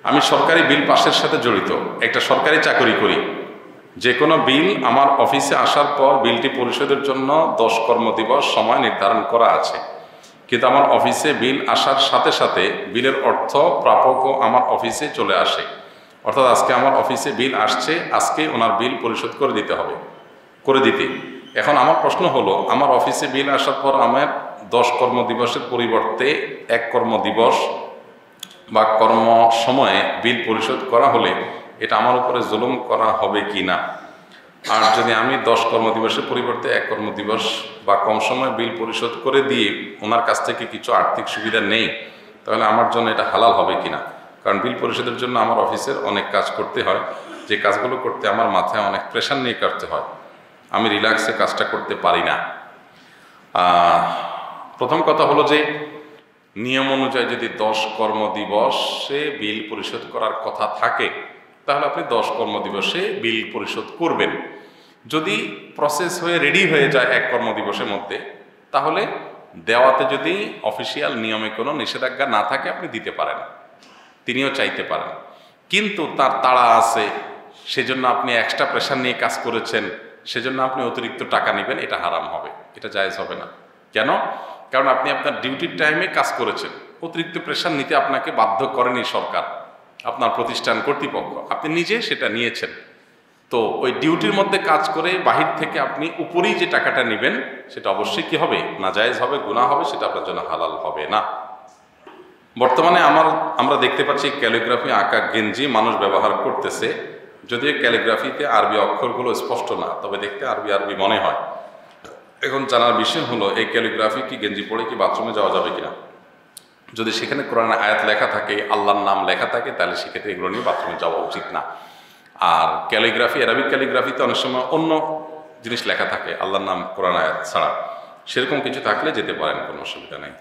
আমি সরকারি বিল পাসের সাথে জড়িত, একটা সরকারি চাকরি করি। যে কোনো বিল আমার অফিসে আসার পর বিলটি পরিশোধের জন্য 10 কর্মদিবস সময় নির্ধারণ করা আছে, কিন্তু আমার অফিসে বিল আসার সাথে সাথে বিলের অর্থ প্রাপকও আমার অফিসে চলে আসে। অর্থাৎ আজকে আমার অফিসে বিল আসছে, আজকে ওনার বিল পরিশোধ করে দিতে হবে, করে দিতে। এখন আমার প্রশ্ন হলো, আমার অফিসে বিল আসার পর আমার 10 কর্মদিবসের পরিবর্তে 1 কর্মদিবস বা কর্ম সময়ে বিল পরিশোধ করা হলে এটা আমার উপরে জুলুম করা হবে কি না? আর যদি আমি 10 কর্মদিবসের পরিবর্তে 1 কর্মদিবস বা কম সময়ে বিল পরিশোধ করে দিয়ে ওনার কাছ থেকে কিছু আর্থিক সুবিধা নেই, তাহলে আমার জন্য এটা হালাল হবে কি না? কারণ বিল পরিশোধের জন্য আমার অফিসের অনেক কাজ করতে হয়, যে কাজগুলো করতে আমার মাথায় অনেক প্রেশার নিয়ে করতে হয়, আমি রিল্যাক্সে কাজটা করতে পারি না। প্রথম কথা হলো যে নিয়ম অনুযায়ী যদি 10 কর্মদিবসে বিল পরিশোধ করার কথা থাকে, তাহলে আপনি 10 কর্মদিবসে বিল পরিশোধ করবেন। যদি প্রসেস হয়ে রেডি হয়ে যায় 1 কর্মদিবসের মধ্যে, তাহলে দেওয়াতে যদি অফিসিয়াল নিয়মে কোনো নিষেধাজ্ঞা না থাকে আপনি দিতে পারেন, তিনিও চাইতে পারেন। কিন্তু তার তাড়া আছে, সেজন্য আপনি এক্সট্রা প্রেশার নিয়ে কাজ করেছেন, সেজন্য আপনি অতিরিক্ত টাকা নেবেন, এটা হারাম হবে, এটা জায়েজ হবে না। কেন? কারণ আপনি আপনার ডিউটির টাইমে কাজ করেছেন, অতিরিক্ত প্রেশার নিতে আপনাকে বাধ্য করেনি সরকার, আপনার প্রতিষ্ঠান কর্তৃপক্ষ, আপনি নিজে সেটা নিয়েছেন। তো ওই ডিউটির মধ্যে কাজ করে বাহির থেকে আপনি উপরেই যে টাকাটা নেবেন, সেটা অবশ্যই কি হবে? নাজায়েজ হবে, গুনাহ হবে, সেটা আপনার জন্য হালাল হবে না। বর্তমানে আমরা দেখতে পাচ্ছি ক্যালিগ্রাফি আঁকা গেঞ্জি মানুষ ব্যবহার করতেছে, যদিও ক্যালিগ্রাফিতে আরবি অক্ষরগুলো স্পষ্ট না, তবে দেখতে আরবি আরবি মনে হয়। এখন জানার বিষয় হলো, এই ক্যালিগ্রাফি কি গেঞ্জি পরে কি বাথরুমে যাওয়া যাবে কিনা? যদি সেখানে কোরআনে আয়াত লেখা থাকে, আল্লাহর নাম লেখা থাকে, তাহলে সেক্ষেত্রে এগুলো নিয়ে বাথরুমে যাওয়া উচিত না। আর ক্যালিগ্রাফি, আরবিক ক্যালিগ্রাফিতে অনেক সময় অন্য জিনিস লেখা থাকে, আল্লাহর নাম কোরআন আয়াত ছাড়া, সেরকম কিছু থাকলে যেতে পারেন, কোনো অসুবিধা নেই।